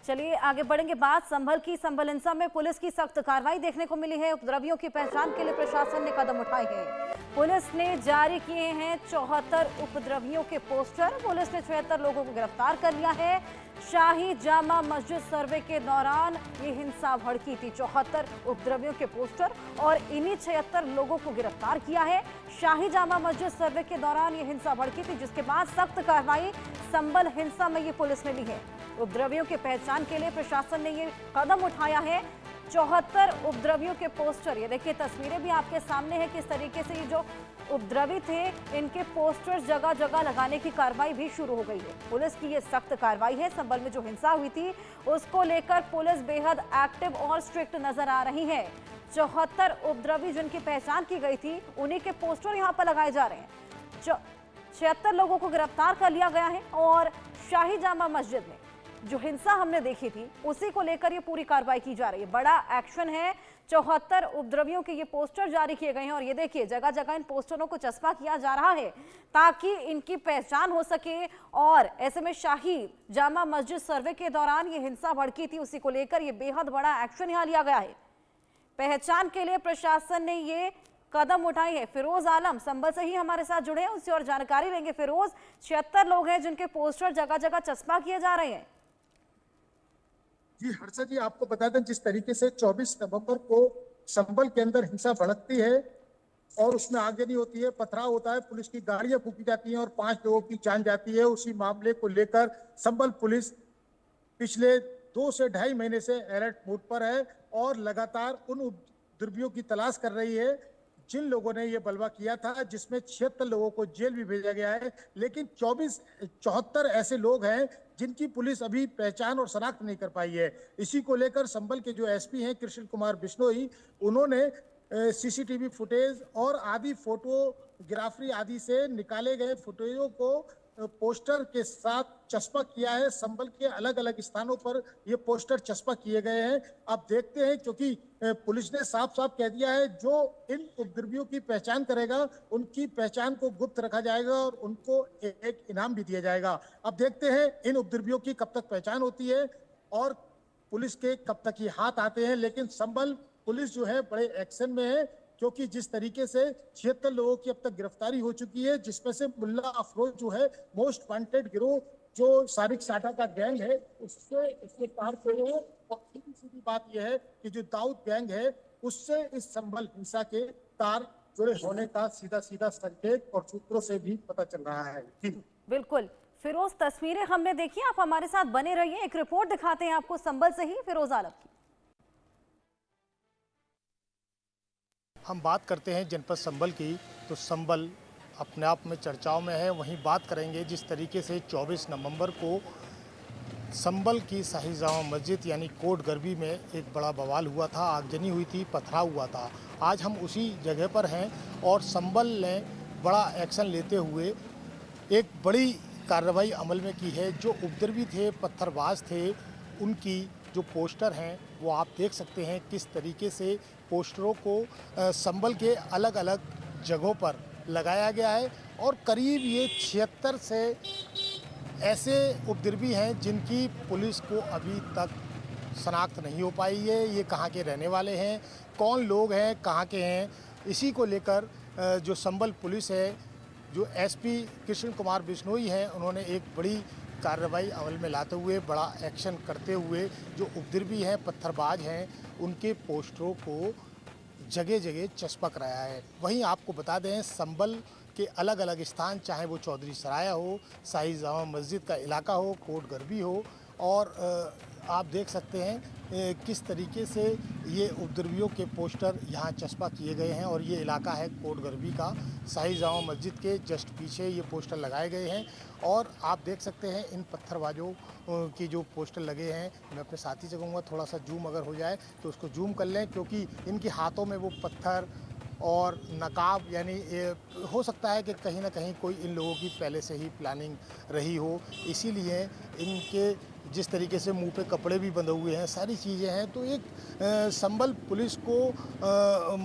चलिए आगे बढ़ेंगे। बात संभल की। संभल हिंसा में पुलिस की सख्त कार्रवाई देखने को मिली है। उपद्रवियों की पहचान के लिए प्रशासन ने कदम उठाए हैं। पुलिस ने जारी किए हैं 74 उपद्रवियों के पोस्टर। पुलिस ने 76 लोगों को गिरफ्तार कर लिया है। शाही जामा मस्जिद सर्वे के दौरान ये हिंसा भड़की थी। 74 उपद्रवियों के पोस्टर और इन्हीं 76 लोगों को गिरफ्तार किया है। शाही जामा मस्जिद सर्वे के दौरान ये हिंसा भड़की थी, जिसके बाद सख्त कार्रवाई संभल हिंसा में ये पुलिस ने ली है। उपद्रवियों की पहचान के लिए प्रशासन ने ये कदम उठाया है। 74 उपद्रवियों के पोस्टर, ये देखिए तस्वीरें भी आपके सामने है। किस तरीके से ये जो उपद्रवी थे इनके पोस्टर जगह जगह लगाने की कार्रवाई भी शुरू हो गई है। पुलिस की ये सख्त कार्रवाई है। संभल में जो हिंसा हुई थी उसको लेकर पुलिस बेहद एक्टिव और स्ट्रिक्ट नजर आ रही है। 74 उपद्रवी जिनकी पहचान की गई थी उन्हीं के पोस्टर यहाँ पर लगाए जा रहे हैं। 76 लोगों को गिरफ्तार कर लिया गया है और शाही जामा मस्जिद में जो हिंसा हमने देखी थी उसी को लेकर ये पूरी कार्रवाई की जा रही है। बड़ा एक्शन है। 74 उपद्रवियों के ये पोस्टर जारी किए गए हैं और ये देखिए जगह जगह इन पोस्टरों को चस्पा किया जा रहा है ताकि इनकी पहचान हो सके। और ऐसे में शाही जामा मस्जिद सर्वे के दौरान ये हिंसा भड़की थी, उसी को लेकर ये बेहद बड़ा एक्शन यहाँ लिया गया है। पहचान के लिए प्रशासन ने ये कदम उठाई है। फिरोज आलम संभल से ही हमारे साथ जुड़े हैं, उससे और जानकारी लेंगे। फिरोज, 76 लोग हैं जिनके पोस्टर जगह जगह चस्पा किए जा रहे हैं। जी हर्षा जी, आपको बता दें जिस तरीके से 24 नवंबर को संभल के अंदर हिंसा भड़कती है और उसमें आगजनी होती है, पथराव होता है, पुलिस की गाड़ियां फूकी जाती हैं और 5 लोगों की जान जाती है। उसी मामले को लेकर संभल पुलिस पिछले 2 से 2.5 महीने से अलर्ट मोड पर है और लगातार उन उपद्रवियों की तलाश कर रही है जिन लोगों ने ये बलवा किया था, जिसमें 76 लोगों को जेल भी भेजा गया है। लेकिन 74 ऐसे लोग हैं जिनकी पुलिस अभी पहचान और शनाख्त नहीं कर पाई है। इसी को लेकर संभल के जो एसपी हैं कृष्ण कुमार बिश्नोई, उन्होंने सीसीटीवी फुटेज और आदि फोटोग्राफी आदि से निकाले गए फुटेजों को पोस्टर के साथ चस्पा किया है। संभल के अलग अलग स्थानों पर ये पोस्टर चस्पा किए गए हैं। अब देखते हैं, क्योंकि पुलिस ने साफ साफ कह दिया है जो इन उपद्रवियों की पहचान करेगा उनकी पहचान को गुप्त रखा जाएगा और उनको एक इनाम भी दिया जाएगा। अब देखते हैं इन उपद्रवियों की कब तक पहचान होती है और पुलिस के कब तक ये हाथ आते हैं। लेकिन संभल पुलिस जो है बड़े एक्शन में है, क्योंकि जिस तरीके से 76 लोगों की अब तक गिरफ्तारी हो चुकी है, जिसमें से मुल्ला अफरोज जो है मोस्ट वांटेड गिरोह जो सारिक साठा का गैंग है उससे पार हुए हैं। और सीधी बात यह है कि जो दाऊद गैंग है उससे इस संभल हिंसा के तार जुड़े होने का सीधा सीधा संकेत और सूत्रों से भी पता चल रहा है। बिल्कुल फिरोज, तस्वीरें हमने देखी, आप हमारे साथ बने रहिए। एक रिपोर्ट दिखाते हैं आपको संभल से ही, फिरोज आलम की। हम बात करते हैं जनपद संभल की, तो संभल अपने आप में चर्चाओं में है। वहीं बात करेंगे जिस तरीके से 24 नवंबर को संभल की शाही जामा मस्जिद यानी कोट गरबी में एक बड़ा बवाल हुआ था, आगजनी हुई थी, पथराव हुआ था। आज हम उसी जगह पर हैं और संभल ने बड़ा एक्शन लेते हुए एक बड़ी कार्रवाई अमल में की है। जो उपद्रवी थे, पत्थरबाज थे, उनकी जो पोस्टर हैं वो आप देख सकते हैं किस तरीके से पोस्टरों को संभल के अलग अलग जगहों पर लगाया गया है। और करीब ये 76 से ऐसे उपद्रवी हैं जिनकी पुलिस को अभी तक शनाख्त नहीं हो पाई है। ये कहाँ के रहने वाले हैं, कौन लोग हैं, कहाँ के हैं, इसी को लेकर जो संभल पुलिस है, जो एसपी कृष्ण कुमार बिश्नोई हैं, उन्होंने एक बड़ी कार्रवाई अमल में लाते हुए, बड़ा एक्शन करते हुए जो उपद्रवी हैं, पत्थरबाज हैं, उनके पोस्टरों को जगह जगह चस्पा कराया है। वहीं आपको बता दें संभल के अलग अलग स्थान, चाहे वो चौधरी सराया हो, शाही जामा मस्जिद का इलाका हो, कोट गरबी हो, और आप देख सकते हैं किस तरीके से ये उपद्रवियों के पोस्टर यहाँ चस्पा किए गए हैं। और ये इलाका है कोट गरबी का, शाही जामा मस्जिद के जस्ट पीछे ये पोस्टर लगाए गए हैं। और आप देख सकते हैं इन पत्थरबाजों की जो पोस्टर लगे हैं, मैं अपने साथी से कहूँगा थोड़ा सा जूम अगर हो जाए तो उसको जूम कर लें, क्योंकि इनके हाथों में वो पत्थर और नकाब, यानी हो सकता है कि कहीं ना कहीं कोई इन लोगों की पहले से ही प्लानिंग रही हो, इसीलिए इनके जिस तरीके से मुंह पे कपड़े भी बंधे हुए हैं, सारी चीज़ें हैं। तो एक संभल पुलिस को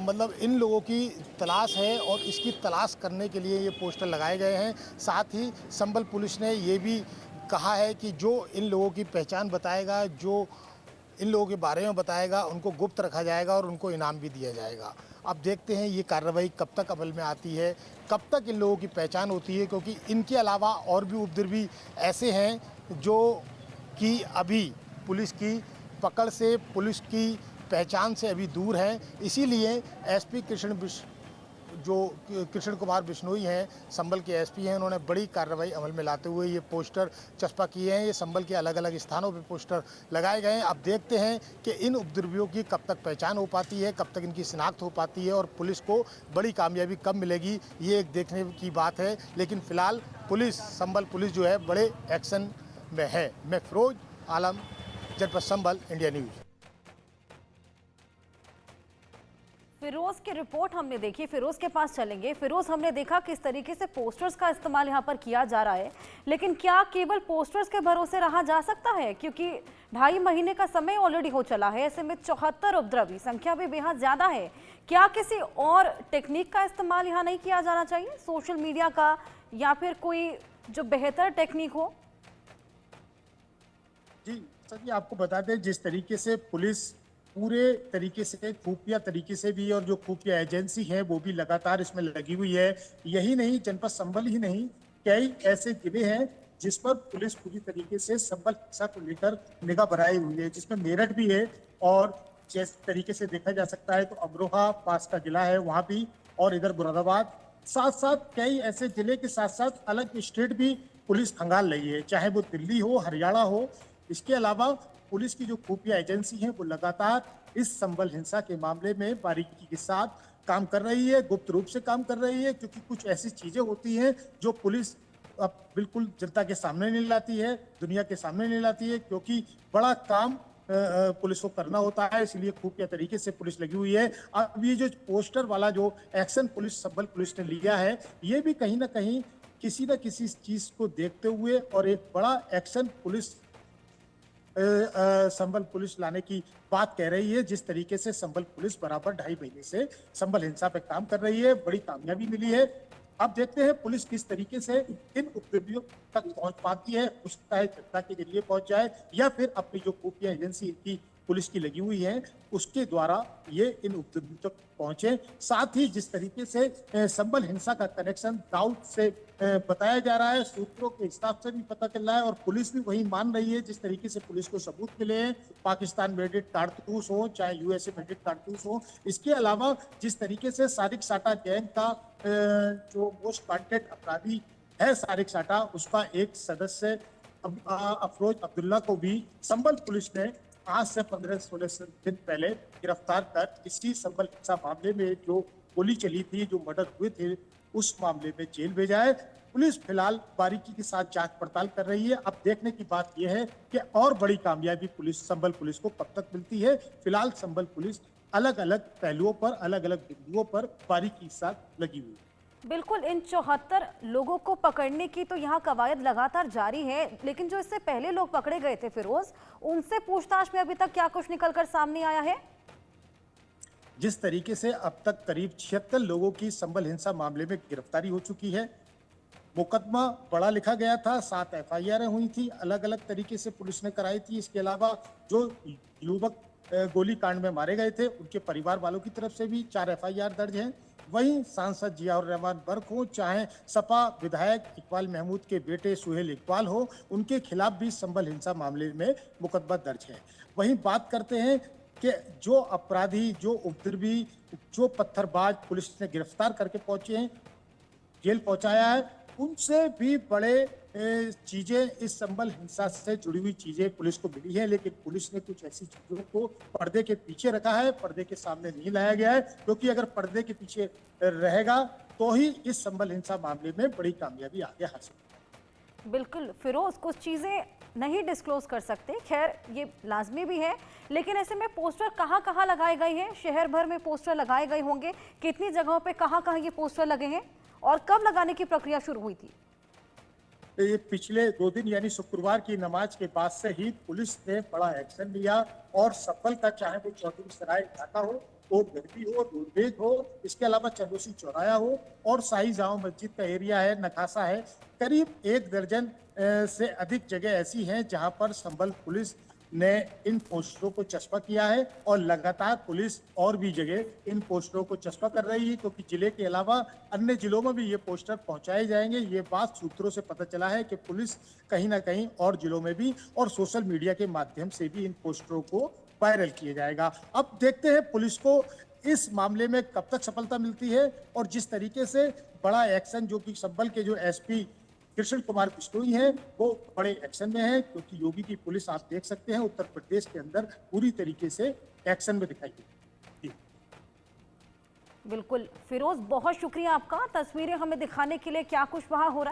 मतलब इन लोगों की तलाश है और इसकी तलाश करने के लिए ये पोस्टर लगाए गए हैं। साथ ही संभल पुलिस ने ये भी कहा है कि जो इन लोगों की पहचान बताएगा, जो इन लोगों के बारे में बताएगा, उनको गुप्त रखा जाएगा और उनको इनाम भी दिया जाएगा। अब देखते हैं ये कार्रवाई कब तक अमल में आती है, कब तक इन लोगों की पहचान होती है, क्योंकि इनके अलावा और भी उपद्रवी ऐसे हैं जो कि अभी पुलिस की पकड़ से, पुलिस की पहचान से अभी दूर हैं। इसीलिए एसपी कृष्ण कुमार बिश्नोई हैं, संभल के एसपी हैं, उन्होंने बड़ी कार्रवाई अमल में लाते हुए ये पोस्टर चस्पा किए हैं। ये संभल के अलग अलग स्थानों पे पोस्टर लगाए गए हैं। अब देखते हैं कि इन उपद्रवियों की कब तक पहचान हो पाती है, कब तक इनकी शिनाख्त हो पाती है और पुलिस को बड़ी कामयाबी कब मिलेगी, ये एक देखने की बात है। लेकिन फिलहाल संभल पुलिस जो है बड़े एक्शन में है। मैं फिरोज आलम, जनपद संभल, इंडिया न्यूज़। फिरोज की रिपोर्ट हमने देखी, फिरोज के पास चलेंगे। फिरोज, हमने देखा किस तरीके से पोस्टर्स का इस्तेमाल यहाँ पर किया जा रहा है, लेकिन क्या केवल पोस्टर्स के भरोसे रहा जा सकता है? क्योंकि 2.5 महीने का समय ऑलरेडी हो चला है, ऐसे में 74 उपद्रवी, संख्या भी बेहद ज्यादा है। क्या किसी और टेक्निक का इस्तेमाल यहाँ नहीं किया जाना चाहिए, सोशल मीडिया का, या फिर कोई जो बेहतर टेक्निक हो? जी सर, जी आपको बता दें, जिस तरीके से पुलिस पूरे तरीके से खुफिया तरीके से भी, और जो खुफिया एजेंसी है वो भी लगातार इसमें लगी हुई है। यही नहीं, जनपद संभल ही नहीं, कई ऐसे जिले हैं जिस पर पुलिस पूरी तरीके से संभल हिंसा को लेकर निगाह बनाई हुई है, जिसमें मेरठ भी है। और जिस तरीके से देखा जा सकता है तो अमरोहा पास का जिला है, वहां भी, और इधर मुरादाबाद, साथ साथ कई ऐसे जिले के साथ साथ अलग स्टेट भी पुलिस खंगाल रही है, चाहे वो दिल्ली हो, हरियाणा हो। इसके अलावा पुलिस की जो खुफिया एजेंसी है वो लगातार इस संभल हिंसा के मामले में बारीकी के साथ काम कर रही है, गुप्त रूप से काम कर रही है, क्योंकि कुछ ऐसी चीजें होती हैं जो पुलिस अब बिल्कुल जनता के सामने नहीं लाती है, दुनिया के सामने नहीं लाती है, क्योंकि बड़ा काम पुलिस को करना होता है। इसलिए खुफिया तरीके से पुलिस लगी हुई है। अब ये जो पोस्टर वाला जो एक्शन पुलिस संभल पुलिस ने लिया है, ये भी कहीं ना कहीं किसी न किसी चीज को देखते हुए और एक बड़ा एक्शन पुलिस संभल पुलिस लाने की बात कह रही है। जिस तरीके से संभल पुलिस बराबर 2.5 महीने से संभल हिंसा पे काम कर रही है, बड़ी कामयाबी मिली है। अब देखते हैं पुलिस किस तरीके से इन उपद्रवियों तक पहुंच पाती है, उसका जनता के जरिए पहुंच जाए, या फिर अपनी जो खुफिया एजेंसी की पुलिस की लगी हुई है उसके द्वारा ये इन उपद्रवियों तक पहुंचे। साथ ही जिस तरीके से संभल हिंसा का कनेक्शन दाऊद से बताया जा रहा है, सूत्रों के हिसाब से भी पता चल रहा है, और पुलिस भी वही मान रही है। जिस तरीके से पुलिस को सबूत मिले हैं, पाकिस्तान मेडेड कारतूस हो चाहे यूएसए मेडेड कारतूस हो, इसके अलावा जिस तरीके से सारिक साटा गैंग का जो मोस्ट वांटेड अपराधी है सारिक साटा, उसका एक सदस्य अफरोज अब्दुल्ला को भी संभल पुलिस ने आज से 15-16 दिन पहले गिरफ्तार कर इसी संभल हिंसा मामले में जो गोली चली थी, जो मर्डर हुए थे, उस मामले में जेल भेजा है। पुलिस फिलहाल बारीकी के साथ जांच पड़ताल कर रही है। अब देखने की बात यह है कि और बड़ी कामयाबी संभल पुलिस को कब तक मिलती है। फिलहाल संभल पुलिस अलग अलग पहलुओं पर, अलग अलग बिंदुओं पर बारीकी के साथ लगी हुई है। बिल्कुल, इन 74 लोगों को पकड़ने की तो यहाँ कवायद लगातार जारी है, लेकिन जो इससे पहले लोग पकड़े गए थे फिरोज, उनसे पूछताछ में अभी तक क्या कुछ निकलकर सामने आया है? जिस तरीके से अब तक करीब 76 लोगों की संभल हिंसा मामले में गिरफ्तारी हो चुकी है, मुकदमा बड़ा लिखा गया था, 7 FIR हुई थी, अलग अलग तरीके से पुलिस ने कराई थी। इसके अलावा जो युवक गोली कांड में मारे गए थे, उनके परिवार वालों की तरफ से भी 4 FIR दर्ज हैं। वहीं सांसद जियाउर रहमान बर्क हो, चाहे सपा विधायक इकबाल महमूद के बेटे सुहेल इकबाल हो, उनके खिलाफ भी संभल हिंसा मामले में मुकदमा दर्ज है। वहीं बात करते हैं कि जो अपराधी, जो उपद्रवी, जो पत्थरबाज पुलिस ने गिरफ्तार करके पहुंचे हैं, जेल पहुंचाया है, उनसे भी बड़े चीजें, इस संभल हिंसा से जुड़ी हुई चीजें पुलिस को मिली है। लेकिन पुलिस ने कुछ ऐसी चीजों को पर्दे के पीछे रखा है, पर्दे के सामने नहीं लाया गया है, क्योंकि अगर पर्दे के पीछे रहेगा तो ही इस संभल हिंसा मामले में बड़ी कामयाबी आगे हासिल। बिल्कुल फिरोज, कुछ चीजें नहीं डिस्क्लोज कर सकते, खैर ये लाजमी भी है, लेकिन ऐसे में पोस्टर कहाँ लगाए गए हैं? शहर भर में पोस्टर लगाए गए होंगे, कितनी जगहों पे कहाँ ये पोस्टर लगे हैं और कब लगाने की प्रक्रिया शुरू हुई थी? ये पिछले 2 दिन यानी शुक्रवार की नमाज के बाद से ही पुलिस ने बड़ा एक्शन लिया, और संभल का, चाहे वो चौधरी सराय इलाका हो, गरबी हो, रोडवेज हो, इसके अलावा चंदोसी चौराया हो, और शाही जामा मस्जिद का एरिया है, नकासा है, करीब 1 दर्जन से अधिक जगह ऐसी हैं जहां पर संभल पुलिस ने इन पोस्टरों को चस्पा किया है और लगातार पुलिस और भी जगह इन पोस्टरों को चस्पा कर रही है, क्योंकि जिले के अलावा अन्य जिलों में भी ये पोस्टर पहुंचाए जाएंगे। ये बात सूत्रों से पता चला है कि पुलिस कहीं ना कहीं और जिलों में भी और सोशल मीडिया के माध्यम से भी इन पोस्टरों को वायरल किया जाएगा। अब देखते हैं पुलिस को इस मामले में कब तक सफलता मिलती है और जिस तरीके से बड़ा एक्शन जो कि संभल के जो एसपी कृष्ण कुमार बिश्नोई हैं वो बड़े एक्शन में है, क्योंकि योगी की पुलिस आप देख सकते हैं उत्तर प्रदेश के अंदर पूरी तरीके से एक्शन में दिखाई देती है। बिल्कुल फिरोज, बहुत शुक्रिया आपका तस्वीरें हमें दिखाने के लिए। क्या कुछ वहां हो रहा है